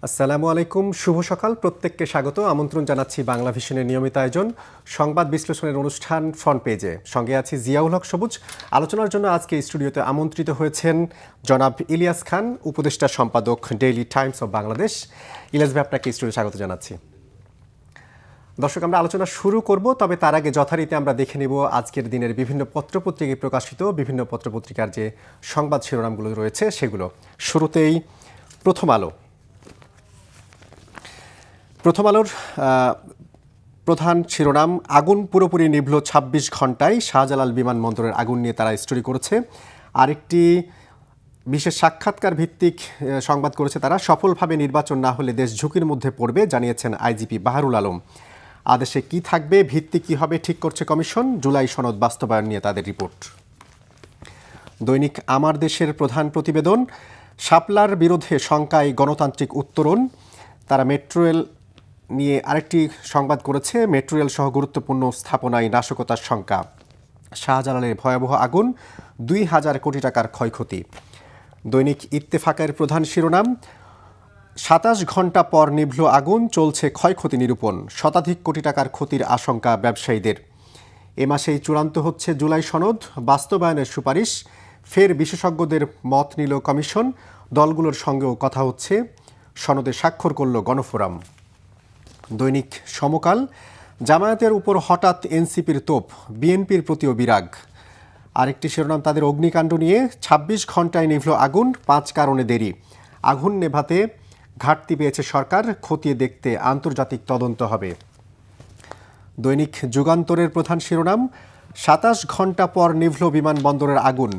আসসালামু আলাইকুম, শুভ সকাল। প্রত্যেককে স্বাগত, আমন্ত্রণ জানাচ্ছি বাংলা ভিশনের নিয়মিত আয়োজন সংবাদ বিশ্লেষণের অনুষ্ঠান ফ্রন্ট পেজে। সঙ্গে আছি জিয়াউল হক সবুজ। আলোচনার জন্য আজকে স্টুডিওতে আমন্ত্রিত হয়েছেন জনাব ইলিয়াস খান, উপদেষ্টা সম্পাদক, Daily Times of Bangladesh. Ilias ভাই, আপনাকে স্টুডিও স্বাগত জানাচ্ছি। দর্শক, আমরা আলোচনা শুরু করব, তবে তার আগে যথারীতি আমরা দেখে নেব আজকের দিনের বিভিন্ন পত্রপত্রিকায় প্রকাশিত বিভিন্ন পত্রপত্রিকার যে সংবাদ শিরোনামগুলো রয়েছে সেগুলো। শুরুতেই প্রথম আলো। প্রথম আলোর প্রধান শিরোনাম, আগুন পুরোপুরি নিভল ২৬ ঘন্টায়। শাহজালাল বিমানবন্দরের আগুন নিয়ে তারা স্টোরি করেছে। আরেকটি বিশেষ সাক্ষাৎকার ভিত্তিক সংবাদ করেছে তারা। সফলভাবে নির্বাচন না হলে দেশ ঝুঁকির মধ্যে পড়বে, জানিয়েছেন আইজিপি বাহারুল আলম। আদেশে কি থাকবে, ভিত্তি কি হবে ঠিক করছে কমিশন। জুলাই সনদ বাস্তবায়ন নিয়ে তাদের রিপোর্ট। দৈনিক আমার দেশের প্রধান প্রতিবেদন, শাপলার বিরুদ্ধে শঙ্কায় গণতান্ত্রিক উত্তরণ। তারা মেট্রো রেল নিয়ে আরেকটি সংবাদ করেছে। মেট্রো রেল সহ গুরুত্বপূর্ণ স্থাপনায় নাশকতার শঙ্কা। শাহজালালের ভয়াবহ আগুন, ২,০০০ কোটি টাকার ক্ষয়ক্ষতি। দৈনিক ইত্তেফাকের প্রধান শিরোনাম, ২৭ ঘন্টা পর নিভল আগুন, চলছে ক্ষয়ক্ষতি নিরূপণ। শতাধিক কোটি টাকার ক্ষতির আশঙ্কা ব্যবসায়ীদের। এ মাসেই চূড়ান্ত হচ্ছে জুলাই সনদ, বাস্তবায়নের সুপারিশ। ফের বিশেষজ্ঞদের মত নিল কমিশন, দলগুলোর সঙ্গেও কথা হচ্ছে। সনদে স্বাক্ষর করল গণফোরাম। দৈনিক সমকাল, জামায়াতের উপর হঠাৎ এনসিপির তোপ, বিএনপির প্রতিও বিরাগ। আরেকটি শিরোনাম তাদের অগ্নিকাণ্ড নিয়ে, ২৬ ঘন্টায় নিভল আগুন, ৫ কারণে দেরি। আগুন নেভাতে ঘাটতি পেয়েছে সরকার, খতিয়ে দেখতে আন্তর্জাতিক তদন্ত হবে। দৈনিক যুগান্তরের প্রধান শিরোনাম, ২৭ ঘন্টা পর নিভল বিমানবন্দরের আগুন,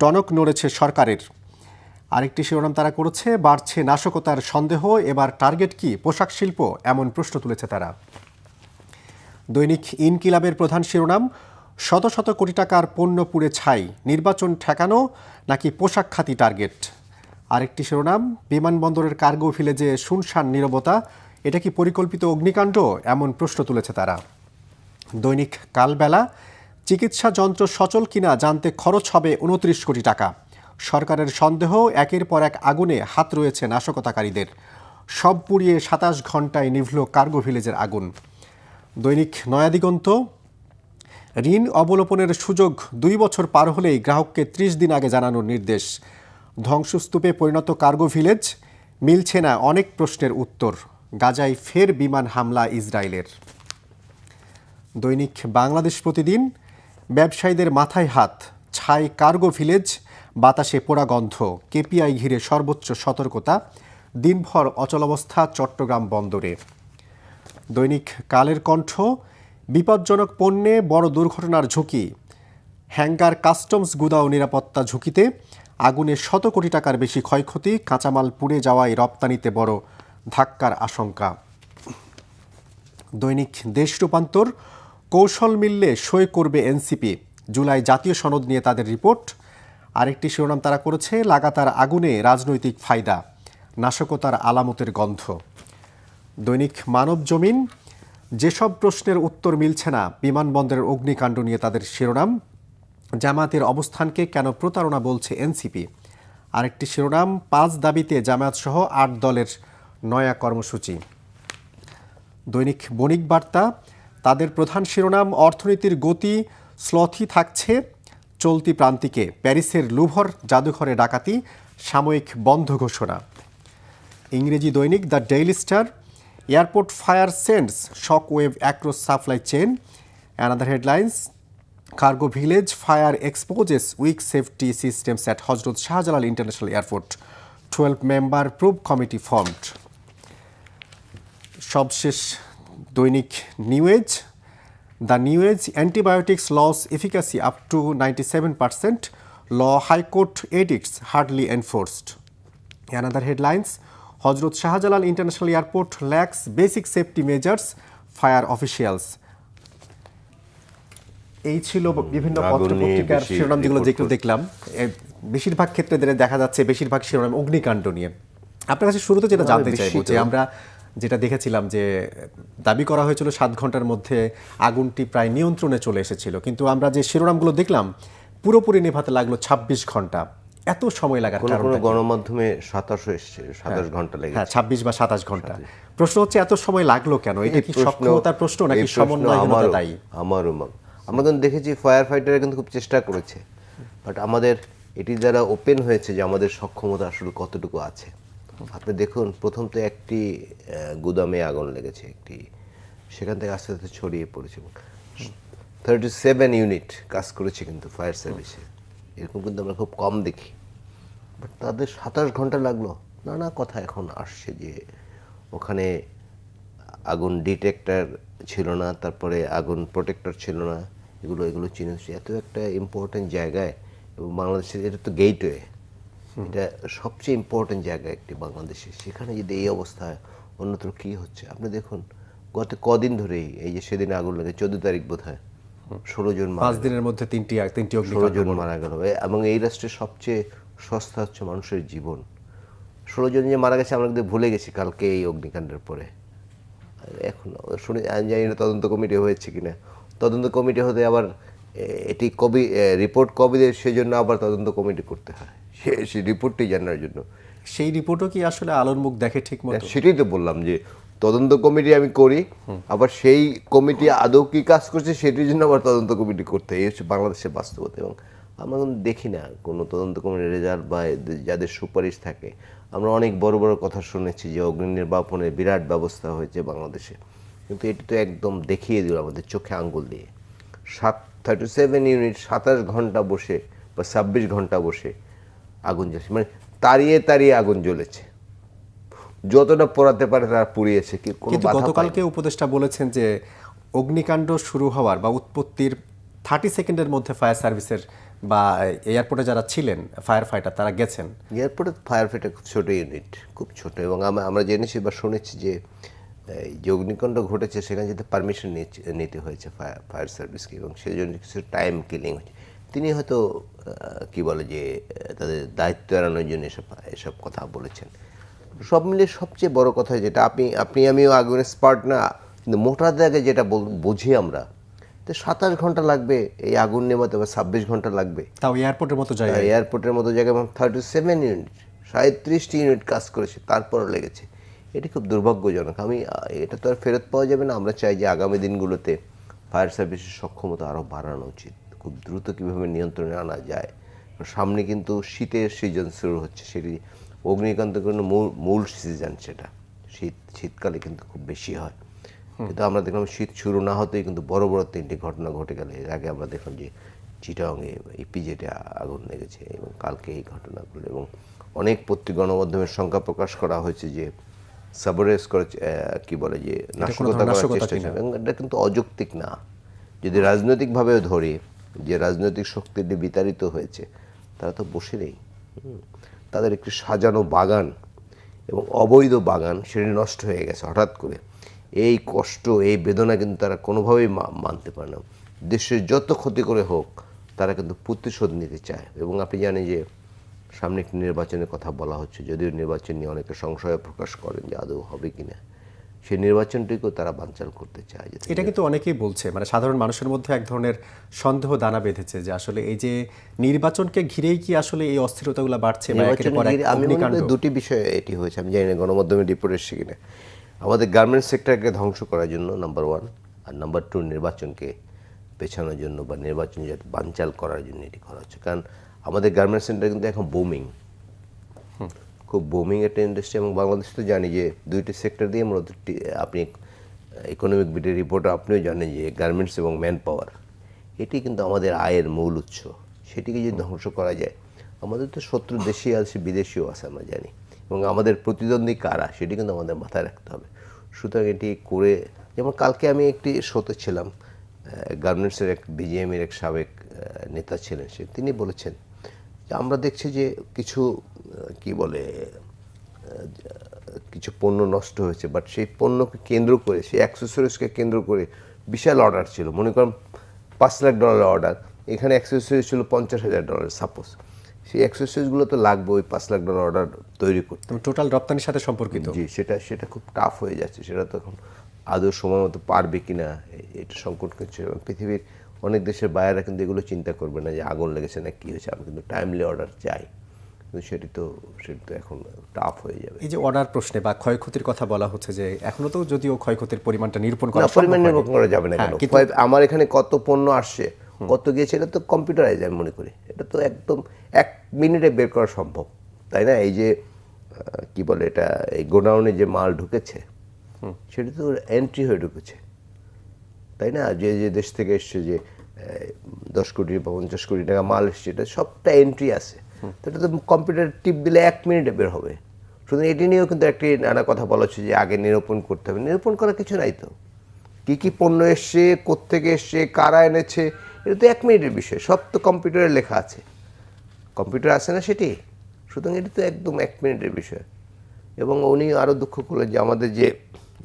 টনক নড়েছে সরকারের। আরেকটি শিরোনাম তারা করেছে, বাড়ছে নাশকতার সন্দেহ, এবার টার্গেট কি পোশাক শিল্প, এমন প্রশ্ন তুলেছে তারা। দৈনিক ইনকিলাবের প্রধান শিরোনাম, শত শত কোটি টাকার পণ্য পুড়ে ছাই, নির্বাচন ঠেকানো নাকি পোশাক খাতি টার্গেট। আরেকটি শিরোনাম, বিমানবন্দরের কার্গো ভিলেজে শুনশান নীরবতা, এটা কি পরিকল্পিত অগ্নিকাণ্ড, এমন প্রশ্ন তুলেছে তারা। দৈনিক কালবেলা, চিকিৎসা যন্ত্র সচল কিনা জানতে খরচ হবে ২৯ কোটি টাকা। সরকারের সন্দেহ, একের পর এক আগুনে হাত রয়েছে নাশকতাকারীদের। সব পুড়িয়ে ২৭ ঘন্টায় নিভল কার্গো ভিলেজের আগুন। দৈনিক নয়াদিগন্ত, ঋণ অবলোপনের সুযোগ ২ বছর পার হলেই গ্রাহককে ৩০ দিন আগে জানানোর নির্দেশ। ধ্বংসস্তূপে পরিণত কার্গো ভিলেজ, মিলছে না অনেক প্রশ্নের উত্তর। গাজায় ফের বিমান হামলা ইসরায়েলের। দৈনিক বাংলাদেশ প্রতিদিন, ব্যবসায়ীদের মাথায় হাত, ছাই কার্গো ভিলেজ, বাতাসে পোড়া গন্ধ। কেপিআই ঘিরে সর্বোচ্চ সতর্কতা, দিনভর অচলাবস্থা চট্টগ্রাম বন্দরে। দৈনিক কালের কণ্ঠ, বিপজ্জনক পণ্যে বড় দুর্ঘটনার ঝুঁকি। হ্যাঙ্গার কাস্টমস গুদাও নিরাপত্তা ঝুঁকিতে, আগুনে শত কোটি টাকার বেশি ক্ষয়ক্ষতি। কাঁচামাল পুড়ে যাওয়ায় রপ্তানিতে বড় ধাক্কার আশঙ্কা। দৈনিক দেশ রূপান্তর, কৌশল মিললে সই করবে এনসিপি। জুলাই জাতীয় সনদ নিয়ে তাদের রিপোর্ট। আরেকটি শিরোনাম তারা করেছে, লাগাতার আগুনে রাজনৈতিক ফায়দা, নাশকতার আলামতের গন্ধ। দৈনিক মানব জমিন, যেসব প্রশ্নের উত্তর মিলছে না, বিমানবন্দরের অগ্নিকাণ্ড নিয়ে তাদের শিরোনাম। জামায়াতের অবস্থানকে কেন প্রতারণা বলছে এনসিপি। আরেকটি শিরোনাম, ৫ দাবিতে জামায়াত সহ ৮ দলের নয়া কর্মসূচি। দৈনিক বণিক বার্তা, তাদের প্রধান শিরোনাম, অর্থনীতির গতি স্লথি থাকছে চলতি প্রান্তিকে। প্যারিসের লুভর জাদুঘরে ডাকাতি, সাময়িক বন্ধ ঘোষণা। ইংরেজি দৈনিক the daily star, airport fire sends shock wave across supply chain. Another headlines, cargo village fire exposes week safety systems at হজরত Shahjalal international airport. 12 member proof committee formed. সবশেষ দৈনিক new age, the new age, antibiotics loss এফিকাসি up to 97%, law high court edicts hardly enforced. Another headlines, হজরত Shahjalal international airport lakhs basic safety measures, fire officials. এই ছিল বিভিন্ন পত্রপত্রিকার শিরোনাম যেগুলো দেখলাম। বেশিরভাগ ক্ষেত্রে দেখা যাচ্ছে বেশিরভাগ শিরোনাম অগ্নিকাণ্ড নিয়ে। আপনার কাছে শুরুতে যেটা জানতে চাইবো, যে আমরা যেটা দেখেছিলাম যে দাবি করা হয়েছিল 7 ঘন্টার মধ্যে আগুনটি প্রায় নিয়ন্ত্রণে চলে এসেছিল, কিন্তু আমরা যে শিরোনামগুলো দেখলাম পুরোপুরি নেভাতে লাগলো 26 ঘন্টা। এত সময় লাগার কোনো কারণটা কি? গণমাধ্যমে 27 এসছে, 27 ঘন্টা লেগেছে। হ্যাঁ, 26 বা 27 ঘন্টা। প্রশ্ন হচ্ছে এত সময় লাগলো কেন? এটা কি সক্ষমতার প্রশ্ন নাকি সমন্বয়হীনতা দায়ী? আমারও আমরা কিন্তু দেখেছি ফায়ার ফাইটাররা কিন্তু খুব চেষ্টা করেছে, বাট আমাদের এটি দ্বারা ওপেন হয়েছে যে আমাদের সক্ষমতা আসলে কতটুকু আছে। আপনি দেখুন, প্রথম তো একটি গুদামে আগুন লেগেছে, সেখান থেকে আস্তে আস্তে ছড়িয়ে পড়েছে। 37 ইউনিট কাজ করেছে কিন্তু ফায়ার সার্ভিসে, এরকম কিন্তু আমরা খুব কম দেখি। বাট তাদের 27 ঘন্টা লাগলো। নানা কথা এখন আসছে যে ওখানে আগুন ডিটেক্টর ছিল না, তারপরে আগুন প্রোটেক্টর ছিল না, এগুলো চিনে এত একটা ইম্পর্টেন্ট জায়গায়, এবং বাংলাদেশের এটা তো গেটওয়ে, এটা সবচেয়ে ইম্পর্টেন্ট জায়গা একটি বাংলাদেশে, সেখানে যদি এই অবস্থায় অন্যত্র কী হচ্ছে আপনি দেখুন। গত কদিন ধরেই এই যে সেদিন আগুন লাগে 14 তারিখ বোধ হয়, 16 জন 5 দিনের মধ্যে তিনটি 16 জন মারা গেল। এবং এই রাষ্ট্রের সবচেয়ে সস্তা হচ্ছে মানুষের জীবন। 16 জন যে মারা গেছে আমরা কিন্তু ভুলে গেছি কালকে এই অগ্নিকাণ্ডের পরে। এখন শুনে আমি জানি না তদন্ত কমিটি হয়েছে কিনা, তদন্ত কমিটি হতে আবার এটি রিপোর্ট কবে দেয় সেজন্য আবার তদন্ত কমিটি করতে হয়, সেই রিপোর্টটি জানার জন্য। সেই রিপোর্টও কি আসলে আলোর মুখ দেখে ঠিক মতো? সেটাই তো বললাম যে তদন্ত কমিটি আমি করি, আবার সেই কমিটি আদৌ কি কাজ করছে সেটির জন্য আবার তদন্ত কমিটি করতে হয়। এই হচ্ছে বাংলাদেশের বাস্তবতা। এবং আমরা কিন্তু দেখি না কোনো তদন্ত কমিটির রেজাল্ট বা যাদের সুপারিশ থাকে। আমরা অনেক বড় বড় কথা শুনেছি যে অগ্নি নির্বাপনের বিরাট ব্যবস্থা হয়েছে বাংলাদেশে, কিন্তু এটি তো একদম দেখিয়ে দিল আমাদের চোখে আঙ্গুল দিয়ে। 37 ইউনিট 27 ঘন্টা বসে বা 26 ঘন্টা বসে আগুন জ্বলছে, মানে তাড়িয়ে তাড়িয়ে আগুন জ্বলেছে, যতটা পোড়াতে পারে তারা পুড়িয়েছে। কিন্তু গতকালকে উপদেষ্টা বলেছেন যে অগ্নিকাণ্ড শুরু হওয়ার বা উৎপত্তির 30 সেকেন্ডের মধ্যে ফায়ার সার্ভিসের বা এয়ারপোর্টে যারা ছিলেন ফায়ার ফাইটার তারা গেছেন। এয়ারপোর্টে ফায়ার ফাইটার খুব ছোটো ইউনিট, খুব ছোট। এবং আমরা জেনেছি বা শুনেছি যে যে অগ্নিকাণ্ড ঘটেছে সেখানে যেতে পারমিশন নিতে হয়েছে ফায়ার সার্ভিসকে, এবং সেই জন্য কিছু টাইম কিলিং হয়েছে। তিনি হয়তো কি বলে যে তাদের দায়িত্ব এড়ানোর জন্য এসব কথা বলেছেন। সব মিলিয়ে সবচেয়ে বড় কথা যেটা আমিও আগুনের স্পার্ট না, কিন্তু মোটা দাগে যেটা বুঝি আমরা, তো 27 ঘন্টা লাগবে এই আগুন নেভাতে, বা 26 ঘন্টা লাগবে তাও এয়ারপোর্টের মতো জায়গায়। এয়ারপোর্টের মতো জায়গায়। এবং 37 ইউনিট 37টি ইউনিট কাজ করেছে, তারপরও লেগেছে। এটি খুব দুর্ভাগ্যজনক। এটা তো আর ফেরত পাওয়া যাবে না। আমরা চাই যে আগামী দিনগুলোতে ফায়ার সার্ভিসের সক্ষমতা আরও বাড়ানো উচিত, খুব দ্রুত কীভাবে নিয়ন্ত্রণে আনা যায়। সামনে কিন্তু শীতের সিজন শুরু হচ্ছে, সেটি অগ্নিকাণ্ডের জন্য মূল সিজন, সেটা শীতকালে কিন্তু খুব বেশি হয়। কিন্তু আমরা দেখলাম শীত শুরু না হতেই কিন্তু বড় বড় 3টি ঘটনা ঘটে গেল। এর আগে আমরা দেখলাম যে চিটাগাংয়ে ইপিজেডে আগুন লেগেছে, এবং কালকে এই ঘটনাগুলো। এবং অনেক গণমাধ্যমের সংখ্যা প্রকাশ করা হয়েছে যে সাবরেস করে কি বলে যে নাশকতা করার চেষ্টা, এবং এটা কিন্তু অযৌক্তিক না। যদি রাজনৈতিকভাবেও ধরি যে রাজনৈতিক শক্তি বিতাড়িত হয়েছে, তারা তো বসে নেই। তাদের একটি সাজানো বাগান এবং অবৈধ বাগান সেটি নষ্ট হয়ে গেছে হঠাৎ করে। এই কষ্ট, এই বেদনা কিন্তু তারা কোনোভাবেই মানতে পারে না। দেশের যত ক্ষতি করে হোক তারা কিন্তু প্রতিশোধ নিতে চায়। এবং আপনি জানেন যে সামনে একটি নির্বাচনের কথা বলা হচ্ছে, যদিও নির্বাচন নিয়ে অনেকে সংশয় প্রকাশ করেন যে আদৌ হবে কিনা, সেই নির্বাচনটিকেও তারা বানচাল করতে চায়। এটা কিন্তু অনেকেই বলছে, মানে সাধারণ মানুষের মধ্যে এক ধরনের সন্দেহ দানা বেঁধেছে যে আসলে এই যে নির্বাচনকে ঘিরেই কি আসলে এই অস্থিরতাগুলো বাড়ছে। আমি মনে করি দুটি বিষয় এটি হয়েছে, আমি জানি না গণমাধ্যমে রিপোর্ট এসেছে কিনা। আমাদের গার্মেন্টস সেক্টরকে ধ্বংস করার জন্য নাম্বার 1, আর নাম্বার 2 নির্বাচনকে পেছানোর জন্য বা নির্বাচন যাতে বানচাল করার জন্য এটি করা হচ্ছে। কারণ আমাদের গার্মেন্টস সেক্টর কিন্তু এখন বুমিং, খুব বুমিং একটা ইন্ডাস্ট্রি। এবং বাংলাদেশ তো জানি যে 2টি সেক্টর দিয়ে মূলত, আপনি ইকোনমিক বিটের রিপোর্টে আপনিও জানেন যে গার্মেন্টস এবং ম্যান পাওয়ার, এটি কিন্তু আমাদের আয়ের মূল উৎস। সেটিকে যদি ধ্বংস করা যায়, আমাদের তো শত্রু দেশি আছে, বিদেশিও আছে আমরা জানি, এবং আমাদের প্রতিদ্বন্দ্বী কারা সেটি কিন্তু আমাদের মাথায় রাখতে হবে। সুতরাং এটি করে, যেমন কালকে আমি একটি শোতে ছিলাম, গার্মেন্টসের এক বিজিএমের এক সাবেক নেতা ছিলেন, তিনি বলেছেন যে আমরা দেখছি যে কিছু কি বলে কিছু পণ্য নষ্ট হয়েছে, বাট সেই পণ্যকে কেন্দ্র করে, সেই অ্যাক্সেসরিজকে কেন্দ্র করে বিশাল অর্ডার ছিল। মনে করেন $5 লাখ অর্ডার, এখানে অ্যাক্সেসরিজ ছিল $50,000 সাপোজ। সেই অ্যাক্সেসরিজগুলো তো লাগবে ওই $5 লাখ অর্ডার তৈরি করতে, টোটাল রপ্তানির সাথে সম্পর্কিত। জি, সেটা খুব টাফ হয়ে যাচ্ছে। সেটা তো এখন আদৌ সময় মতো পারবে কি না, এটা সংকট করছে। এবং পৃথিবীর অনেক দেশের বায়াররা কিন্তু এগুলো চিন্তা করবে না যে আগুন লেগেছে না কী হয়েছে, আমি কিন্তু টাইমলি অর্ডার চাই। কিন্তু সেটি তো এখন টাফ হয়ে যাবে। এই যে অর্ডার প্রশ্নে বা ক্ষয়ক্ষতির কথা বলা হচ্ছে যে এখনো তো যদিও ক্ষয়ক্ষতির পরিমাণটা নিরূপণ করা না, পরিমাণ নির্ভর করা যাবে না হ্যাঁ, কেন? কিন্তু আমার এখানে কত পণ্য আসছে, কত গিয়েছে, এটা তো কম্পিউটারাইজ আমি মনে করি। এটা তো একদম 1 মিনিটে বের করা সম্ভব, তাই না? এই যে কি বলে এটা, এই গোডাউনে যে মাল ঢুকেছে সেটা তো এন্ট্রি হয়ে ঢুকেছে, তাই না? যে যে দেশ থেকে এসছে, যে 10 কোটি বা 50 কোটি টাকা মাল এসছে, এটা সবটা এন্ট্রি আছে। তো এটা তো কম্পিউটার টিপ দিলে 1 মিনিটে বের হবে। শুধু এটি নিয়েও কিন্তু একটি নানা কথা বলা হচ্ছে যে আগে নিরূপণ করতে হবে। নিরূপণ করার কিছু নাই তো। কি কি পণ্য এসছে, কোত্থেকে এসছে, কারা এনেছে, এটা তো 1 মিনিটের বিষয়। সব তো কম্পিউটারে লেখা আছে। কম্পিউটার আছে না সেটি? সুতরাং এটি তো একদম 1 মিনিটের বিষয়। এবং উনি আরও দুঃখ করলেন যে আমাদের যে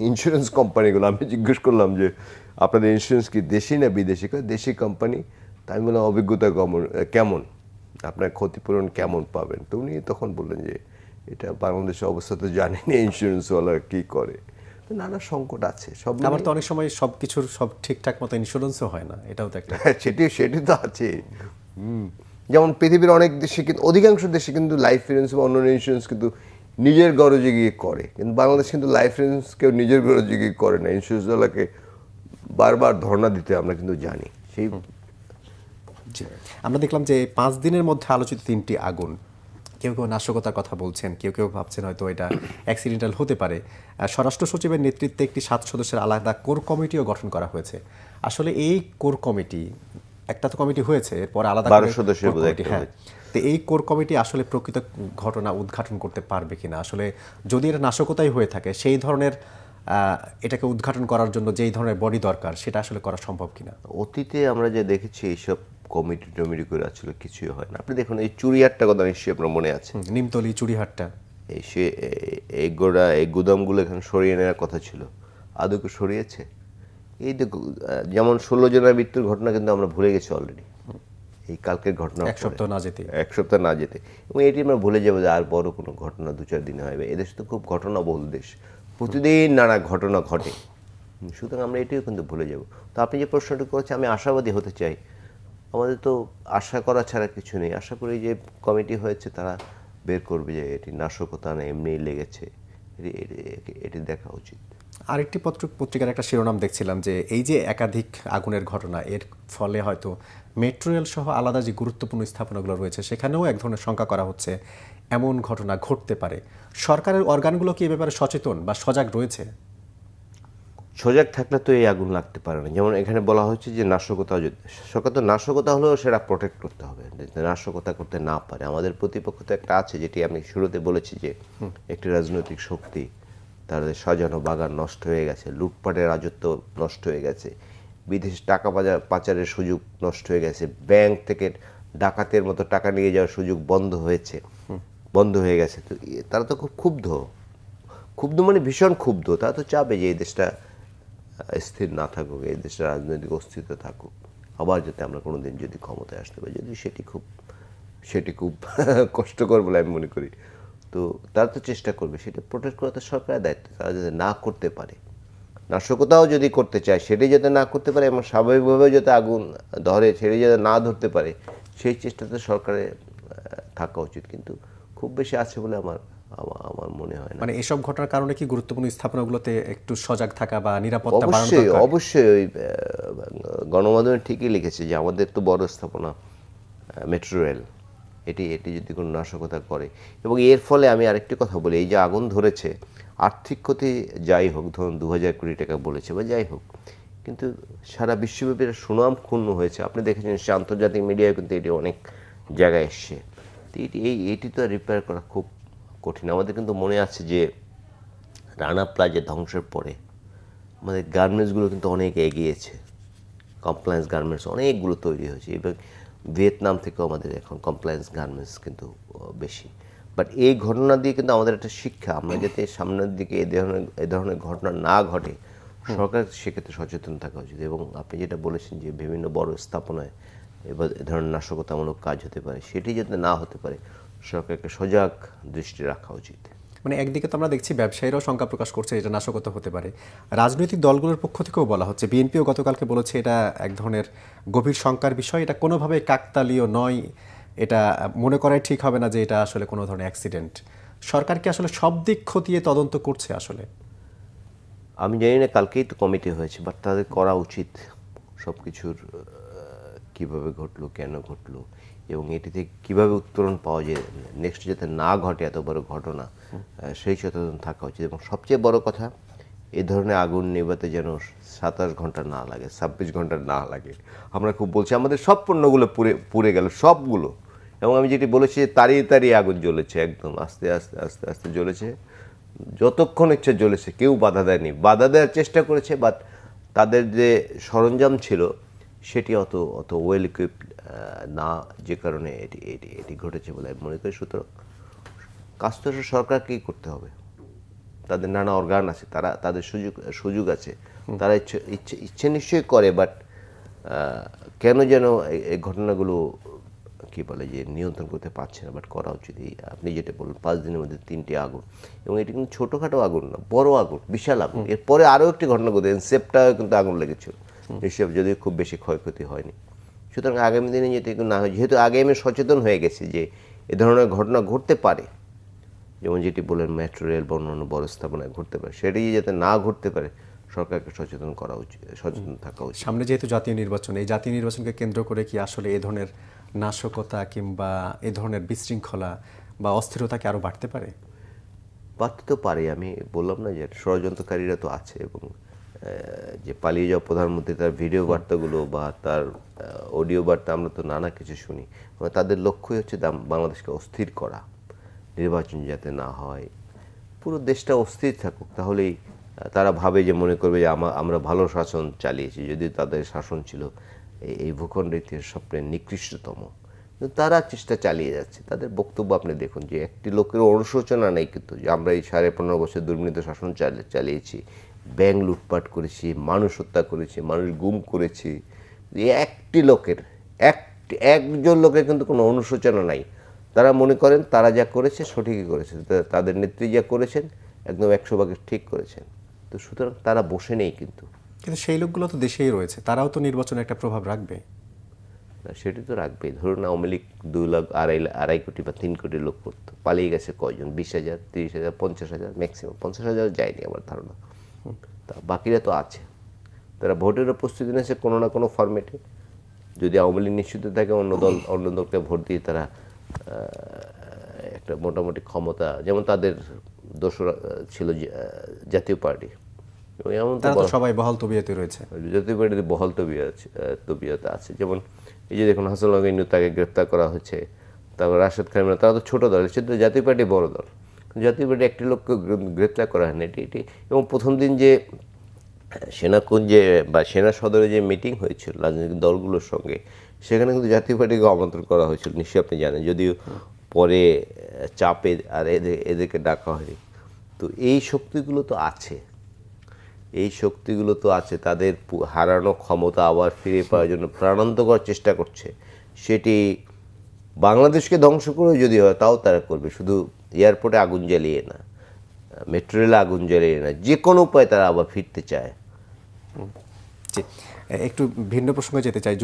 ইন্স্যুরেন্স কোম্পানিগুলো, আমি জিজ্ঞেস করলাম যে আপনাদের ইন্স্যুরেন্স কি দেশি না বিদেশি? দেশি কোম্পানি। তাই আমি বললাম অভিজ্ঞতা কেমন, আপনার ক্ষতিপূরণ কেমন পাবেন? তো উনি তখন বললেন যে এটা বাংলাদেশের অবস্থা তো জানেনি ইন্স্যুরেন্সওয়ালা কী করে। তো নানা সংকট আছে সব। আবার তো অনেক সময় সবকিছুর সব ঠিকঠাক মতো ইন্স্যুরেন্সও হয় না, এটাও তো একটা সেটি তো আছে। যেমন পৃথিবীর অনেক দেশে কিন্তু, অধিকাংশ দেশে কিন্তু লাইফ ইন্স্যুরেন্স বা অন্যান্য ইন্স্যুরেন্স কিন্তু নিজের গরজে গিয়ে করে, কিন্তু বাংলাদেশ কিন্তু লাইফ ইন্স্যুরেন্স কেউ নিজের গরজে গিয়ে করে না। ইন্স্যুরেন্সওয়ালাকে বারবার ধর্ণা দিতে আমরা কিন্তু জানি। সেই জি, আমরা দেখলাম যে 5 দিনের মধ্যে আলোচিত 3টি আগুন, কেউ কেউ নাশকতার কথা বলছেন, কেউ কেউ ভাবছেন হয়তো এটা অ্যাক্সিডেন্টাল হতে পারে। স্বরাষ্ট্র সচিবের নেতৃত্বে একটি 7 সদস্যের আলাদা কোর কমিটিও গঠন করা হয়েছে। আসলে এই কোর কমিটি, একটা তো কমিটি হয়েছে, এরপর আলাদা 12 সদস্যের core বোধহয় committee, একটা হ্যাঁ। তো এই কোর কমিটি আসলে প্রকৃত ঘটনা উদ্ঘাটন করতে পারবে কিনা, আসলে যদি এটা নাশকতাই হয়ে থাকে সেই ধরনের এটাকে উদ্ঘাটন করার জন্য যেই ধরনের বডি দরকার সেটা আসলে করা সম্ভব কিনা? অতীতে আমরা যে দেখেছি এইসব কমিটি টমিটি করে আসলে কিছুই হয় না। আপনি দেখুন এই চুরিয়ারটা কথা নিশ্চয়ই আপনার মনে আছে। নিমতলি, চুরিহাটটা, এই গুদামগুলো এখানে সরিয়ে নেওয়ার কথা ছিল, আদৌ কি সরিয়েছে? এই দেখো, যেমন 16 জনের মৃত্যুর ঘটনা কিন্তু আমরা ভুলে গেছি অলরেডি, এই কালকের ঘটনা, 1 সপ্তাহ না যেতে। 1 সপ্তাহ না যেতে, এবং এটি আমরা ভুলে যাবো যে আর বড় কোনো ঘটনা 2-4 দিনে হবে। এদেশ তো খুব ঘটনাবহুল দেশ, প্রতিদিন নানা ঘটনা ঘটে। সুতরাং আমরা এটিও কিন্তু ভুলে যাব। তো আপনি যে প্রশ্নটি করেছেন, আমি আশাবাদী হতে চাই। আমাদের তো আশা করা ছাড়া কিছু নেই। আশা করি যে কমিটি হয়েছে তারা বের করবে যে এটি নাশকতা না এমনিই লেগেছে, এটি দেখা উচিত। আরেকটি পত্রিকার একটা শিরোনাম দেখছিলাম যে এই যে একাধিক আগুনের ঘটনা, এর ফলে হয়তো মেট্রো রেল সহ আলাদা যে গুরুত্বপূর্ণ স্থাপনাগুলো রয়েছে সেখানেও এক ধরনের শঙ্কা করা হচ্ছে এমন ঘটনা ঘটতে পারে। সরকারের অর্গানগুলো কি এ ব্যাপারে সচেতন বা সজাগ রয়েছে? সজাগ থাকলে তো এই আগুন লাগতে পারে না। যেমন এখানে বলা হচ্ছে যে নাশকতা, যদি সরকার তো নাশকতা হলেও সেটা প্রোটেক্ট করতে হবে, যাতে নাশকতা করতে না পারে। আমাদের প্রতিপক্ষ তো একটা আছে, যেটি আমি শুরুতে বলেছি যে একটি রাজনৈতিক শক্তি, তাদের সাজানো বাগান নষ্ট হয়ে গেছে, লুটপাটের রাজত্ব নষ্ট হয়ে গেছে, বিদেশে টাকা পাচারের সুযোগ নষ্ট হয়ে গেছে, ব্যাংক থেকে ডাকাতের মতো টাকা নিয়ে যাওয়ার সুযোগ বন্ধ হয়ে গেছে। তো তারা তো খুব ক্ষুব্ধ, মানে ভীষণ ক্ষুব্ধ। তারা তো চাবে যে এই দেশটা স্থির না থাকুক, এই দেশের রাজনৈতিক অস্তিত্ব থাকুক, আবার যাতে আমরা কোনোদিন যদি ক্ষমতায় আসতে পারি, যদি সেটি খুব কষ্টকর বলে আমি মনে করি। তো তারা তো চেষ্টা করবে, সেটা প্রোটেক্ট করা তো সরকারের দায়িত্ব। তারা যাতে না করতে পারে, নাশকতাও যদি করতে চায় সেটি যাতে না করতে পারে, এবং স্বাভাবিকভাবেও যাতে আগুন ধরে সেটি যাতে না ধরতে পারে, সেই চেষ্টাতে সরকারের থাকা উচিত। কিন্তু খুব বেশি আছে বলে আমার মনে হয় না। মানে এসব ঘটনার কারণে কি গুরুত্বপূর্ণ স্থাপনাগুলোতে একটু সজাগ থাকা বা নিরাপত্তা বাড়ানো অবশ্যই দরকার? অবশ্যই। ওই গণমাধ্যমে ঠিকই লিখেছে যে আমাদের তো বড় স্থাপনা মেট্রো রেল, এটি যদি কোনো নাশকতা করে। এবং এর ফলে আমি আরেকটি কথা বলি, এই যে আগুন ধরেছে, আর্থিক ক্ষতি যাই হোক, ধরুন 2000 কোটি টাকা বলেছে বা যাই হোক, কিন্তু সারা বিশ্বব্যাপী সুনাম ক্ষুণ্ণ হয়েছে। আপনি দেখেছেন সে আন্তর্জাতিক মিডিয়ায় কিন্তু এটি অনেক জায়গায় এসছে। তো এটি তো রিপেয়ার করা খুব কঠিন। আমাদের কিন্তু মনে আছে যে রানা প্লাজা ধ্বংসের পরে আমাদের গার্মেন্টসগুলো কিন্তু অনেক এগিয়েছে, কমপ্লায়েন্স গার্মেন্টস অনেকগুলো তৈরি হয়েছে, এবং ভিয়েতনাম থেকেও আমাদের এখন কমপ্লায়েন্স গার্মেন্টস কিন্তু বেশি। বাট এই ঘটনা দিয়ে কিন্তু আমাদের একটা শিক্ষা, আমরা যাতে সামনের দিকে এ ধরনের ঘটনা না ঘটে, সরকার সেক্ষেত্রে সচেতন থাকা উচিত। এবং আপনি যেটা বলেছেন যে বিভিন্ন বড় স্থাপনায় এবার এ ধরনের নাশকতামূলক কাজ হতে পারে, সেটি যাতে না হতে পারে সরকারকে সজাগ দৃষ্টি রাখা উচিত। মানে একদিকে তো আমরা দেখছি ব্যবসায়ীরাও শঙ্কা প্রকাশ করছে এটা নাশকতা হতে পারে, রাজনৈতিক দলগুলোর পক্ষ থেকেও বলা হচ্ছে, বিএনপিও গতকালকে বলেছে এটা এক ধরনের গভীর শঙ্কার বিষয়, এটা কোনোভাবে কাকতালীয় নয়, এটা মনে করাই ঠিক হবে না যে এটা আসলে কোনো ধরনের অ্যাক্সিডেন্ট। সরকার কি আসলে সব দিক খতিয়ে তদন্ত করছে আসলে? আমি জানি না, কালকেই তো কমিটি হয়েছে, বাট তাদের করা উচিত সব কিছুর কীভাবে ঘটলো, কেন ঘটলো, এবং এটি থেকে কীভাবে উত্তরণ পাওয়া যায়, নেক্সট যাতে না ঘটে এত বড় ঘটনা, সেই সচেতন থাকা উচিত। এবং সবচেয়ে বড় কথা, এই ধরনের আগুন নেভাতে যেন 27 ঘন্টা না লাগে, 26 ঘন্টা না লাগে। আমরা খুব বলছি আমাদের সব পণ্যগুলো পুড়ে গেল, সবগুলো। এবং আমি যেটি বলেছি, তাড়িয়ে তাড়িয়ে আগুন জ্বলেছে, একদম আস্তে আস্তে আস্তে আস্তে জ্বলেছে, যতক্ষণ ইচ্ছে জ্বলেছে, কেউ বাধা দেয়নি। বাধা দেওয়ার চেষ্টা করেছে, বাট তাদের যে সরঞ্জাম ছিল সেটি অত অত ওয়েল ইকুইপড না, যে কারণে এটি এটি এটি ঘটেছে বলে আমি মনে করি। সুতরাং কাজ তো সরকারকেই করতে হবে, তাদের নানা অর্গান আছে, তাদের সুযোগ আছে, তারা ইচ্ছে নিশ্চয়ই করে, বাট কেন যেন এই ঘটনাগুলো কি বলে যে নিয়ন্ত্রণ করতে পারছে না, বাট করা উচিত। আপনি যেটা বললেন 5 দিনের মধ্যে 3টে আগুন, এবং এটি কিন্তু ছোটোখাটো আগুন না, বড় আগুন, বিশাল আগুন। এরপরে আরও একটি ঘটনা ঘটে, সেপটাও কিন্তু আগুন লেগেছিল, নিশ্চয়, যদিও খুব বেশি ক্ষয়ক্ষতি হয়নি। সুতরাং আগামী দিনে যাতে না হয়, যেহেতু আগে আমি সচেতন হয়ে গেছি যে এ ধরনের ঘটনা ঘটতে পারে, যেমন যেটি বললেন মেট্রো রেল বা অন্যান্য বড় স্থাপনায় ঘটতে পারে, সেটি যাতে না ঘটতে পারে সরকারকে সচেতন করা উচিত, সচেতন থাকা উচিত। সামনে যেহেতু জাতীয় নির্বাচন, এই জাতীয় নির্বাচনকে কেন্দ্র করে কি আসলে এ ধরনের নাশকতা কিংবা এ ধরনের বিশৃঙ্খলা বা অস্থিরতা কি আরও বাড়তে পারে? বাড়তে তো পারে, আমি বললাম না যে ষড়যন্ত্রকারীরা তো আছে, এবং যে পালিয়ে যাওয়া প্রধানমন্ত্রী, তার ভিডিও বার্তাগুলো বা তার অডিও বার্তা আমরা তো নানা কিছু শুনি। তাদের লক্ষ্যই হচ্ছে বাংলাদেশকে অস্থির করা, নির্বাচন যাতে না হয়, পুরো দেশটা অস্থির থাকুক। তাহলেই তারা ভাবে যে, মনে করবে যে আমরা ভালো শাসন চালিয়েছি, যদি তাদের শাসন ছিল এই ভূখণ্ডের ইতিহাসের সবচেয়ে নিকৃষ্টতম। কিন্তু তারা চেষ্টা চালিয়ে যাচ্ছে। তাদের বক্তব্য আপনি দেখুন যে একটি লোকের অনুশোচনা নেই কিন্তু, যে আমরা এই 15.5 বছর দুর্নীতি শাসন চালিয়েছি, ব্যাংক লুটপাট করেছি, মানুষ হত্যা করেছি, মানুষ গুম করেছি। একটি লোকের, একজন লোকের কিন্তু কোনো অনুশোচনা নাই। তারা মনে করেন তারা যা করেছে সঠিকই করেছে, তাদের নেত্রী যা করেছেন একদম 100 ভাগে ঠিক করেছেন। তো সুতরাং তারা বসে নেই কিন্তু। কিন্তু সেই লোকগুলো তো দেশেই রয়েছে, তারাও তো নির্বাচনে একটা প্রভাব রাখবে। না, সেটি তো রাখবেই। ধরুন আওয়ামী লীগ 2 লাখ, আড়াই কোটি বা 3 কোটি লোক করতো, পালিয়ে গেছে কয়জন? 20,000, 30,000, 50,000, ম্যাক্সিমাম 50,000 যায়নি আমার ধারণা। তা বাকিরা তো আছে, তারা ভোটেরও প্রস্তুতি নিয়েছে কোনো না কোনো ফরম্যাটে। যদি আওয়ামী লীগ নিশ্চিত থাকে, অন্য দলকে ভোট দিয়ে তারা একটা মোটামুটি ক্ষমতা, যেমন তাদের দোসরা ছিল জাতীয় পার্টি, এমন তারা তো সবাই বহাল তবিয়তে রয়েছে। জাতীয় পার্টিতে বহাল তবিয়তে আছে। যেমন এই যে দেখুন হাসানুল্লাহ ইনু, তাকে গ্রেপ্তার করা হয়েছে, তারপর রাশেদ খান, তারা তো ছোটো দল, সে তো জাতীয় পার্টি বড় দল, জাতীয় পার্টি একটি লোককে গ্রেপ্তার করা হয়নি। এটি এবং প্রথম দিন যে সেনাকুঞ্জে বা সেনা সদরে যে মিটিং হয়েছিল রাজনৈতিক দলগুলোর সঙ্গে, সেখানে কিন্তু জাতীয় পার্টিকে আমন্ত্রণ করা হয়েছিল, নিশ্চয়ই আপনি জানেন, যদিও পরে চাপে আর এদেরকে ডাকা হয়নি। তো এই শক্তিগুলো তো আছে, তাদের হারানো ক্ষমতা আবার ফিরে পাওয়ার জন্য প্রাণান্তকর চেষ্টা করছে। সেটি বাংলাদেশকে ধ্বংস করে যদি হয় তাও তারা করবে, শুধু এয়ারপোর্টে আগুন জ্বালিয়ে না, মেট্রো রেলে আগুন জ্বালিয়ে না, যে কোনো উপায়ে তারা আবার ফিরতে চায়। জি, একটু ভিন্ন প্রসঙ্গে যেতে চাই।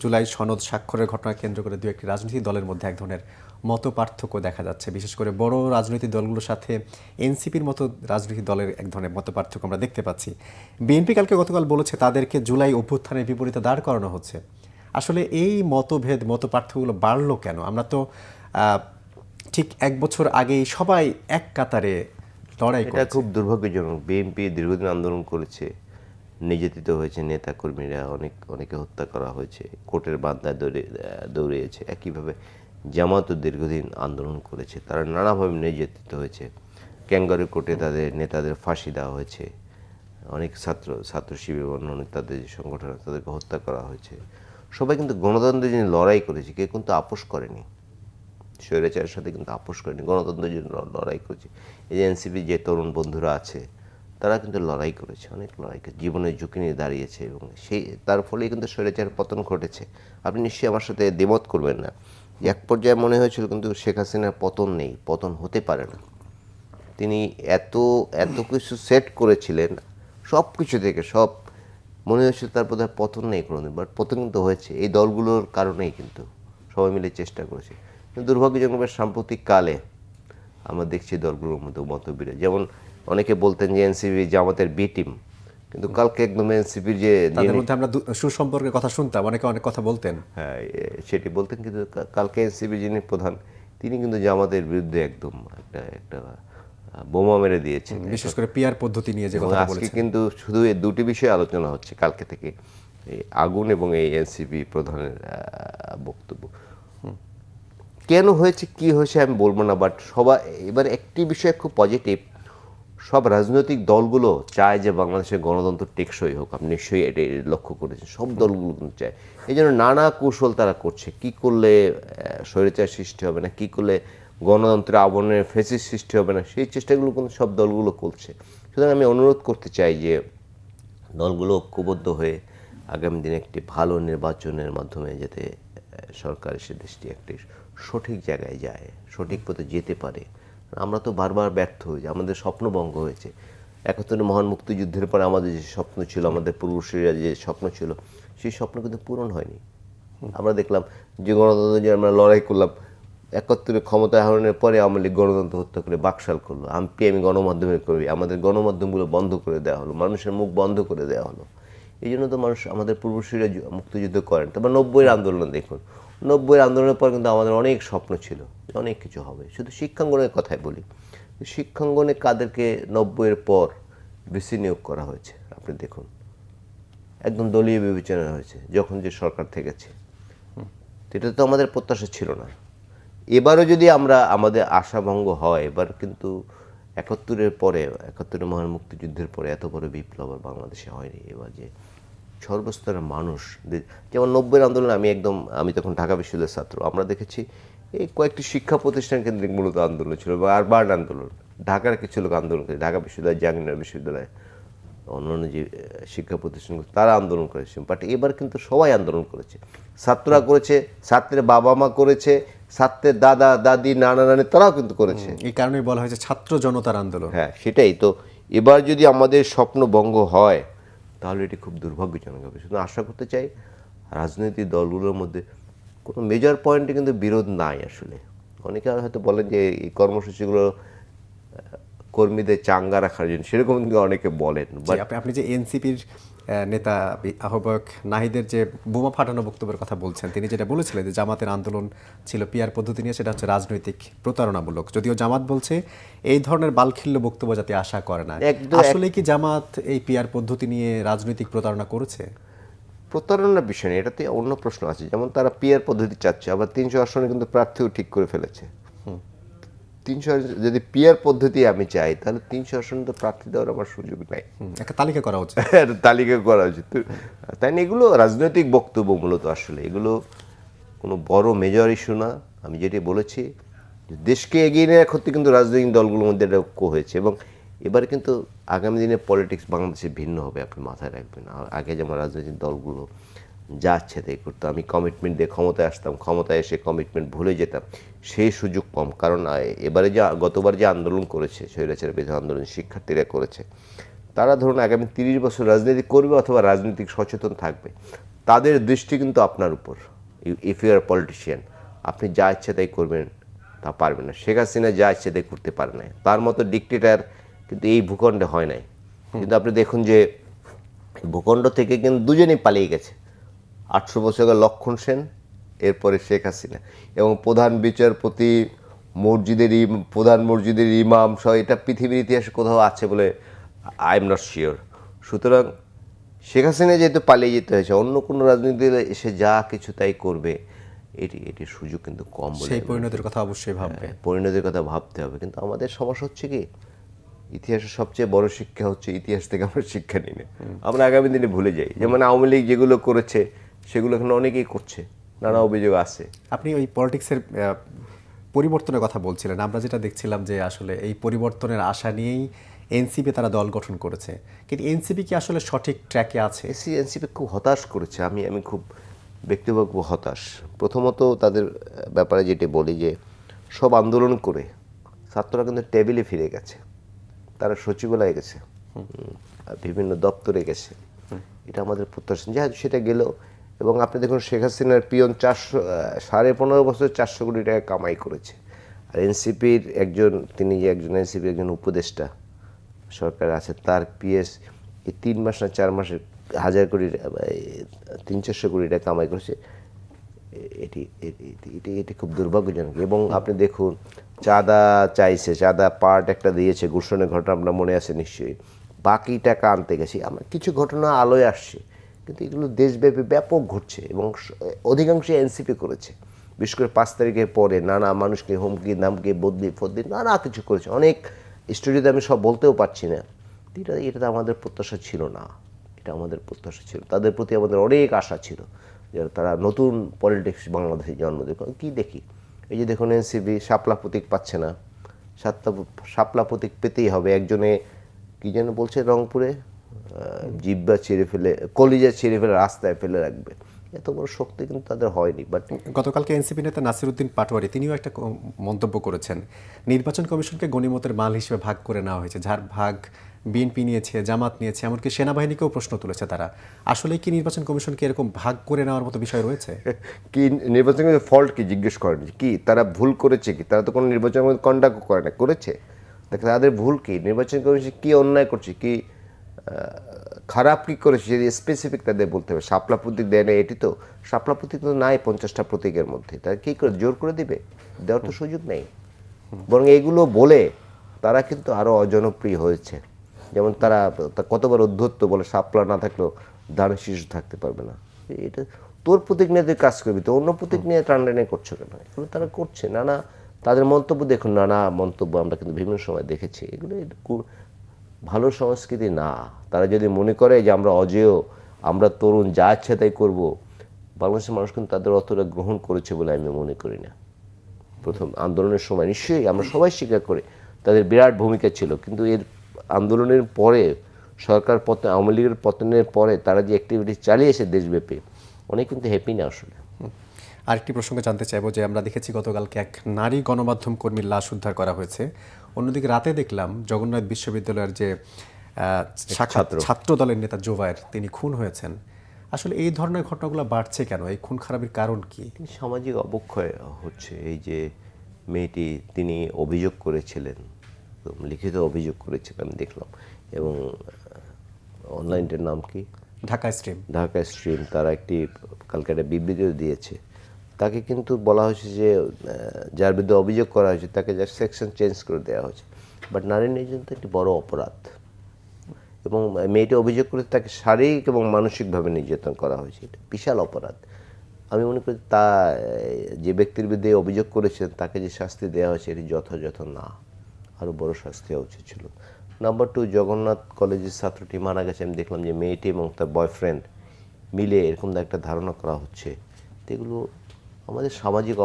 জুলাই সনদ স্বাক্ষরের ঘটনা কেন্দ্র করে 2-1টি রাজনৈতিক দলের মধ্যে এক ধরনের মত পার্থক্য দেখা যাচ্ছে, বিশেষ করে বড় রাজনৈতিক দলগুলোর সাথে এনসিপির মতো রাজনৈতিক দলের এক ধরনের মত পার্থক্য আমরা দেখতে পাচ্ছি। বিএনপি গতকাল বলেছে তাদেরকে জুলাই অভ্যুত্থানের বিপরীতে দাঁড় করানো হচ্ছে। আসলে এই মত পার্থক্যগুলো বাড়লো কেন? আমরা তো ঠিক 1 বছর আগেই সবাই এক কাতারে লড়াই করেছে। এটা খুব দুর্ভাগ্যজনক। বিএনপি দীর্ঘদিন আন্দোলন করেছে, নির্যাতিত হয়েছে, নেতাকর্মীরা অনেকে হত্যা করা হয়েছে, কোর্টের বান্ধায় দৌড়িয়েছে। একইভাবে জামাতও দীর্ঘদিন আন্দোলন করেছে, তারা নানাভাবে নির্যাতিত হয়েছে। ক্যাঙ্গারু কোর্টে তাদের নেতাদের ফাঁসি দেওয়া হয়েছে, অনেক ছাত্র শিবির অন্য তাদের যে সংগঠন তাদেরকে হত্যা করা হয়েছে। সবাই কিন্তু গণতন্ত্রের জন্য লড়াই করেছে, কেউ কিন্তু আপোষ করেনি, স্বৈরাচারের সাথে কিন্তু আপোষ করেনি, গণতন্ত্রের জন্য লড়াই করেছে। এই যে এনসিপি যে তরুণ বন্ধুরা আছে, তারা কিন্তু লড়াই করেছে, অনেক লড়াই করে জীবনের ঝুঁকি নিয়ে দাঁড়িয়েছে, এবং তার ফলেই কিন্তু স্বৈরাচারের পতন ঘটেছে। আপনি নিশ্চয়ই আমার সাথে দ্বিমত করবেন না, এক পর্যায়ে মনে হয়েছিল কিন্তু শেখ হাসিনার পতন নেই, পতন হতে পারে না। তিনি এত কিছু সেট করেছিলেন, সব কিছু থেকে সব মনে হয়েছিল তার বোধহয় পতন নেই কোনোদিন, বাট পতন কিন্তু হয়েছে এই দলগুলোর কারণেই। কিন্তু সবাই মিলে চেষ্টা করেছে। কিন্তু দুর্ভাগ্যজনক সাম্প্রতিক কালে আমরা দেখছি দলগুলোর মধ্যে মতবিরোধ। যেমন অনেকে বলতেন যে এনসিপি জামাতের বি টিম, কিন্তু কালকে একদম এনসিপির যে তাদের মধ্যে আমরা সুসম্পর্কের কথা শুনতাম, অনেকে অনেক কথা বলতেন। হ্যাঁ সেটি বলতেন, কিন্তু কালকে এনসিপি যিনি প্রধান তিনি কিন্তু জামাতের বিরুদ্ধে একদম একটা বোমা মেরে দিয়েছেন, বিশেষ করে পিআর পদ্ধতি নিয়ে যে এবং কথা আজকে বলেছেন। কিন্তু শুধু এই দুটি বিষয়ে আলোচনা হচ্ছে কালকে থেকে, এই আগুন এবং এই এনসিপি প্রধানের বক্তব্য। কেন হয়েছে কি হয়েছে আমি বলবো না, বাট সবাই এবার একটি বিষয় খুব পজিটিভ, সব রাজনৈতিক দলগুলো চায় যে বাংলাদেশের গণতন্ত্র টেকসই হোক। আপনি নিশ্চয়ই এটি লক্ষ্য করেছেন, সব দলগুলো কিন্তু চায়। এই জন্য নানা কৌশল তারা করছে, কি করলে স্বৈরাচার সৃষ্টি হবে না, কি করলে গণতন্ত্রের আবরণের ফেসিস সৃষ্টি হবে না, সেই চেষ্টাগুলো কিন্তু সব দলগুলো করছে। সুতরাং আমি অনুরোধ করতে চাই যে দলগুলো ঐক্যবদ্ধ হয়ে আগামী দিনে একটি ভালো নির্বাচনের মাধ্যমে যাতে সরকার সে দেশটি একটি সঠিক জায়গায় যায়, সঠিক পথে যেতে পারে। আমরা তো বারবার ব্যর্থ হয়েছি, আমাদের স্বপ্নভঙ্গ হয়েছে। ৭১ মহান মুক্তিযুদ্ধের পরে আমাদের যে স্বপ্ন ছিল, আমাদের পূর্বসূরীরা যে স্বপ্ন ছিল, সেই স্বপ্ন কিন্তু পূরণ হয়নি। আমরা দেখলাম যে গণতন্ত্র যে আমরা লড়াই করলাম, ৭১ ক্ষমতা আহরণের পরে আওয়ামী লীগ গণতন্ত্র হত্যা করে বাকশাল করলো, আমি গণমাধ্যমের করি, আমাদের গণমাধ্যমগুলো বন্ধ করে দেওয়া হলো, মানুষের মুখ বন্ধ করে দেওয়া হলো। এই জন্য তো মানুষ আমাদের পূর্বসূরীরা মুক্তিযুদ্ধ করেন। তারপর ৯০-এর আন্দোলন দেখুন, ৯০-এর আন্দোলনের পর কিন্তু আমাদের অনেক স্বপ্ন ছিল, অনেক কিছু হবে। শুধু শিক্ষাঙ্গনের কথাই বলি, শিক্ষাঙ্গনে কাদেরকে ৯০-এর পর বেশি নিয়োগ করা হয়েছে আপনি দেখুন, একদম দলীয় বিবেচনা হয়েছে যখন যে সরকার থেকেছে। এটা তো আমাদের প্রত্যাশা ছিল না। এবারও যদি আমাদের আশাভঙ্গ হয়, এবার কিন্তু ৭১-এর পরে, ৭১ মহান মুক্তিযুদ্ধের পরে এত বড় বিপ্লব আর বাংলাদেশে হয়নি। এবার যে সর্বস্তরের মানুষ, যেমন ৯০-এর আন্দোলন, আমি তখন ঢাকা বিশ্ববিদ্যালয়ের ছাত্র, আমরা দেখেছি এই কয়েকটি শিক্ষা প্রতিষ্ঠান কেন্দ্রিক মূলত আন্দোলন ছিল, বা আরবান আন্দোলন। ঢাকার কিছু লোক আন্দোলন করে, ঢাকা বিশ্ববিদ্যালয়, জাহাঙ্গীরনগর বিশ্ববিদ্যালয়, অন্যান্য যে শিক্ষা প্রতিষ্ঠানগুলো তারা আন্দোলন করেছে। বাট এবার কিন্তু সবাই আন্দোলন করেছে, ছাত্ররা করেছে, ছাত্রের বাবা মা করেছে, ছাত্রের দাদা দাদি নানা নানি তারাও কিন্তু করেছে। এই কারণেই বলা হয়েছে ছাত্র জনতার আন্দোলন। হ্যাঁ সেটাই তো। এবার যদি আমাদের স্বপ্ন ভঙ্গ হয় তাহলে এটি খুব দুর্ভাগ্যজনক হবে। শুধু আশা করতে চাই রাজনৈতিক দলগুলোর মধ্যে কোনো মেজর পয়েন্টে কিন্তু বিরোধ নাই আসলে। অনেকে হয়তো বলেন যে এই কর্মসূচিগুলো কর্মীদের চাঙ্গা রাখার জন্য, সেরকম কিন্তু অনেকে বলেন। আপনি যে এনসিপির নেতা আহ্বায়ক নাহিদের যে বোমা ফাটানো বক্তব্যের কথা বলছেন, তিনি যেটা বলেছিলেন যে জামাতের আন্দোলন ছিল পিআর পদ্ধতি নিয়ে, সেটা হচ্ছে রাজনৈতিক প্রতারণামূলক। যদিও জামাত বলছে এই ধরনের বালখিল্য বক্তব্য যাতে আশা করে না। আসলে কি জামাত এই পিআর পদ্ধতি নিয়ে রাজনৈতিক প্রতারণা করেছে? প্রতারণার বিষয় নেই, এটাতে অন্য প্রশ্ন আছে। যেমন তারা পিআর পদ্ধতি চাচ্ছে, আবার ৩০০ আসনে কিন্তু প্রার্থীও ঠিক করে ফেলেছে। ৩০০ যদি পিআর পদ্ধতি আমি চাই, তাহলে ৩০০ আসনে তো প্রার্থী দেওয়ার আমার সুযোগ নাই, একটা তালিকা করা উচিত। তালিকা করা উচিত। তাই না, এগুলো রাজনৈতিক বক্তব্য মূলত। আসলে এগুলো কোনো বড় মেজর ইস্যু না। আমি যেটি বলেছি, দেশকে এগিয়ে নেওয়ার ক্ষেত্রে কিন্তু রাজনৈতিক দলগুলোর মধ্যে এটা ঐক্য হয়েছে, এবং এবার কিন্তু আগামী দিনে পলিটিক্স বাংলাদেশে ভিন্ন হবে, আপনি মাথায় রাখবেন। আগে যেমন রাজনৈতিক দলগুলো যা ইচ্ছে তাই করতো, আমি কমিটমেন্ট দিয়ে ক্ষমতায় আসতাম, ক্ষমতায় এসে কমিটমেন্ট ভুলে যেতাম, সেই সুযোগ কম। কারণ এবারে গতবার যে আন্দোলন করেছে, স্বৈরাচার বিরোধী আন্দোলন শিক্ষার্থীরা করেছে, তারা ধরুন আগামী ৩০ বছর রাজনীতি করবে অথবা রাজনৈতিক সচেতন থাকবে, তাদের দৃষ্টি কিন্তু আপনার উপর। ইফ ইউ আর পলিটিশিয়ান, আপনি যা ইচ্ছে তাই করবেন তা পারবেন না। শেখ হাসিনা যা ইচ্ছে তাই করতে পারে না, তার মতো ডিক্টেটার কিন্তু এই ভূখণ্ডে হয় নাই। কিন্তু আপনি দেখুন যে ভূখণ্ড থেকে কিন্তু দুজনেই পালিয়ে গেছে। ৮০০ বছর আগে লক্ষণ সেন, এরপরে শেখ হাসিনা, এবং প্রধান বিচারপতি, প্রধান মসজিদের ইমাম সহ, এটা পৃথিবীর ইতিহাসে কোথাও আছে বলে আই এম নট শিওর। সুতরাং শেখ হাসিনা যেহেতু পালিয়ে যেতে হয়েছে, অন্য কোনো রাজনীতি এসে যা কিছু তাই করবে, এটির সুযোগ কিন্তু কম বলে। সেই পরিণতির কথা অবশ্যই ভাববে, পরিণতির কথা ভাবতে হবে। কিন্তু আমাদের সমস্যা হচ্ছে কি, ইতিহাসের সবচেয়ে বড় শিক্ষা হচ্ছে ইতিহাস থেকে আমরা শিক্ষা নিই না, আমরা আগামী দিনে ভুলে যাই। যেমন আওয়ামী লীগ যেগুলো করেছে সেগুলো এখন অনেকেই করছে, নানা অভিযোগ আছে। আপনি ওই পলিটিক্সের পরিবর্তনের কথা বলছিলেন, আমরা যেটা দেখছিলাম যে আসলে এই পরিবর্তনের আশা নিয়েই এনসিপি তারা দল গঠন করেছে, কিন্তু এনসিপি কি আসলে সঠিক ট্র্যাকে আছে? এনসিপি খুব হতাশ করেছে। আমি খুব ব্যক্তিগত খুব হতাশ। প্রথমত তাদের ব্যাপারে যেটি বলি যে সব আন্দোলন করে ছাত্ররা কিন্তু টেবিলে ফিরে গেছে, তারা সচিবালয়ে গেছে, বিভিন্ন দপ্তরে গেছে। এটা আমাদের প্রত্যাশা। যাই সেটা গেলেও এবং আপনি দেখুন শেখ হাসিনার পিয়ন 15.5 বছর 400 কোটি টাকা কামাই করেছে। আর এনসিপির তিনি যে একজন এনসিপির একজন উপদেষ্টা সরকার আছে, তার পিএস এই 3 মাস না 4 মাসে 1000 কোটি 300-400 কোটি টাকা কামাই করেছে। এটি খুব দুর্ভাগ্যজনক। এবং আপনি দেখুন চাঁদা পার্ট একটা দিয়েছে, ঘুষণের ঘটনা আপনার মনে আছে নিশ্চয়ই, বাকি টাকা আনতে গেছি আমরা, কিছু ঘটনা আলোয় আসছে, কিন্তু এগুলো দেশব্যাপী ব্যাপক ঘটছে এবং অধিকাংশ এনসিপি করেছে। বিশেষ করে 5 তারিখের পরে নানা মানুষকে হুমকি ধামকি বদলি নানা কিছু করেছে, অনেক স্টোরিতে আমি সব বলতেও পারছি না। এটা তো আমাদের প্রত্যাশা ছিল না, এটা আমাদের প্রত্যাশা ছিল, তাদের প্রতি আমাদের অনেক আশা ছিল যে তারা নতুন পলিটিক্স বাংলাদেশে জন্ম দেবে। কি দেখি এই যে দেখুন এনসিপি শাপলা প্রতীক পাচ্ছে না, শাপলা প্রতীক পেতেই হবে। একজনে কি যেন বলছে রংপুরে, জিব্বা ছিঁড়ে ফেলে কলিজা ছিঁড়ে ফেলে রাস্তায় ফেলে রাখবে, এত বড় শক্তি কিন্তু তাদের হয়নি। বাট গতকালকে এনসিপি নেতা নাসিরউদ্দিন পাটোয়ারি তিনিও একটা মন্তব্য করেছেন, নির্বাচন কমিশনকে গণিমতের মাল হিসেবে ভাগ করে নেওয়া হয়েছে, যার ভাগ বিএনপি নিয়েছে, জামাত নিয়েছে, এমনকি সেনাবাহিনীকেও প্রশ্ন তুলেছে তারা। আসলে কি নির্বাচন কমিশনকে এরকম ভাগ করে নেওয়ার মতো বিষয় রয়েছে? কি নির্বাচন কমিশন ফল্ট কি জিজ্ঞেস করেন, কি তারা ভুল করেছে, কি তারা তো কোনো নির্বাচন কন্ডাক্ট করে না, করেছে? দেখ তাদের ভুল কি, নির্বাচন কমিশন কি অন্যায় করছে, কি খারাপ কি করেছে যদি স্পেসিফিক তাদের বলতে হবে। শাপলা প্রতীক দেয় না, এটি তো শাপলা প্রতীক তো নাই 50টা প্রতীকের মধ্যে, তারা কী করে জোর করে দিবে? দেওয়ার তো সুযোগ নেই। বরং এগুলো বলে তারা কিন্তু আরও অজনপ্রিয় হয়েছে। যেমন তারা কতবার অধ্যত্ত বলে শাপলা না থাকলেও ধান শিশু থাকতে পারবে না। এটা তোর প্রতীক নিয়ে তুই কাজ করবি, তো অন্য প্রতীক নিয়ে টানটানি করছো কেন? এগুলো তারা করছে নানা, তাদের মন্তব্য দেখুন, নানা মন্তব্য আমরা কিন্তু বিভিন্ন সময় দেখেছি। এগুলো ভালো সংস্কৃতি না। তারা যদি মনে করে যে আমরা অজেয়, আমরা তরুণ, যা ইচ্ছে তাই করবো, বাংলাদেশের মানুষ কিন্তু তাদের অতটা গ্রহণ করেছে বলে আমি মনে করি না। প্রথম আন্দোলনের সময় নিশ্চয়ই আমরা সবাই স্বীকার করি তাদের বিরাট ভূমিকা ছিল, কিন্তু এর আন্দোলনের পরে সরকার পতন, আওয়ামী লীগের পতনের পরে তারা যে অ্যাক্টিভিটি চালিয়েছে দেশব্যাপী, অনেক কিন্তু হ্যাপি না আসলে। আরেকটি প্রসঙ্গে জানতে চাইবো যে আমরা দেখেছি গতকালকে এক নারী গণমাধ্যম কর্মীর লাশ উদ্ধার করা হয়েছে। অন্যদিকে রাতে দেখলাম জগন্নাথ বিশ্ববিদ্যালয়ের যে ছাত্র দলের নেতা জোবায়ের, তিনি খুন হয়েছেন। আসলে এই ধরনের ঘটনাগুলো বাড়ছে কেন? এই খুন খারাপের কারণ কি? সামাজিক অবক্ষয় হচ্ছে। এই যে মেয়েটি, তিনি অভিযোগ করেছিলেন, লিখিত অভিযোগ করেছিলেন দেখলাম, এবং অনলাইনটার নাম কি, ঢাকা স্ট্রিম, তারা একটি কালকে একটা বিবৃতিও দিয়েছে। তাকে কিন্তু বলা হয়েছে যে যার বিরুদ্ধে অভিযোগ করা হয়েছে তাকে যা সেকশন চেঞ্জ করে দেওয়া হয়েছে। বাট নারী নির্যাতন তো একটি বড় অপরাধ, এবং মেয়েটি অভিযোগ করে তাকে শারীরিক এবং মানসিকভাবে নির্যাতন করা হয়েছে, এটা বিশাল অপরাধ। আমি মনে করি যে ব্যক্তির বিরুদ্ধে অভিযোগ করেছেন তাকে যে শাস্তি দেওয়া হয়েছে এটি যথাযথ না, আরও বড় শাস্তি হওয়া উচিত ছিল। নাম্বার 2, জগন্নাথ কলেজের ছাত্রটি মারা গেছে, আমি দেখলাম যে মেয়েটি এবং তার বয়ফ্রেন্ড মিলে এরকম একটা ধারণা করা হচ্ছে। তো এগুলো আমাদের সামাজিক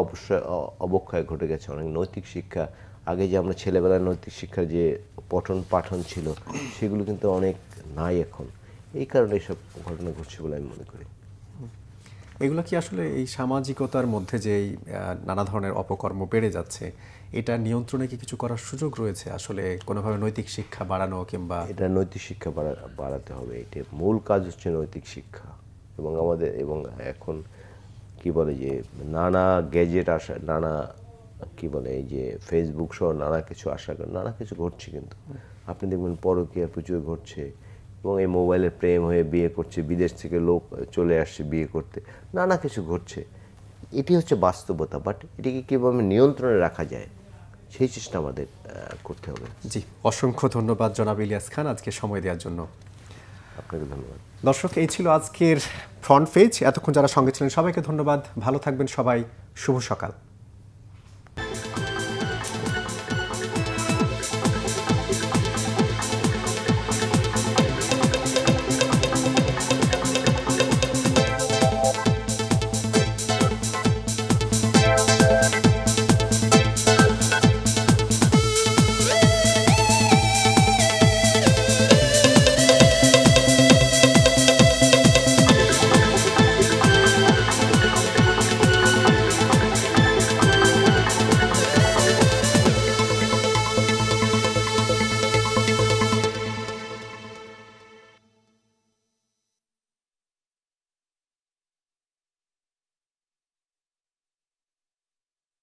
অবক্ষয় ঘটে গেছে। অনেক নৈতিক শিক্ষা, আগে যে আমরা ছেলেবেলায় নৈতিক শিক্ষার যে পঠন পাঠন ছিল সেগুলো কিন্তু অনেক নাই এখন। এই কারণে এইসব ঘটনা ঘটছে বলে আমি মনে করি। এগুলো কি আসলে এই সামাজিকতার মধ্যে যে নানা ধরনের অপকর্ম বেড়ে যাচ্ছে, এটা নিয়ন্ত্রণে কি কিছু করার সুযোগ রয়েছে? আসলে কোনোভাবে নৈতিক শিক্ষা বাড়ানো কিংবা এটা নৈতিক শিক্ষা বাড়াতে হবে। এটা মূল কাজ হচ্ছে নৈতিক শিক্ষা। এবং আমাদের এখন কি বলে যে নানা গ্যাজেট আসা, নানা কি বলে এই যে ফেসবুক সহ নানা কিছু আশা করে নানা কিছু ঘটছে, কিন্তু আপনি দেখবেন পরকীয়া প্রচুর ঘটছে, এবং এই মোবাইলে প্রেম হয়ে বিয়ে করছে, বিদেশ থেকে লোক চলে আসছে বিয়ে করতে, নানা কিছু ঘটছে। এটি হচ্ছে বাস্তবতা। বাট এটিকে কীভাবে নিয়ন্ত্রণে রাখা যায় সেই চেষ্টা আমাদের করতে হবে। জি, অসংখ্য ধন্যবাদ জনাব ইলিয়াস খান আজকে সময় দেওয়ার জন্য। আপনাকে ধন্যবাদ। দর্শক, এই ছিল আজকের ফ্রন্ট পেজ। এতক্ষণ যারা সঙ্গে ছিলেন সবাইকে ধন্যবাদ। ভালো থাকবেন সবাই। শুভ সকাল।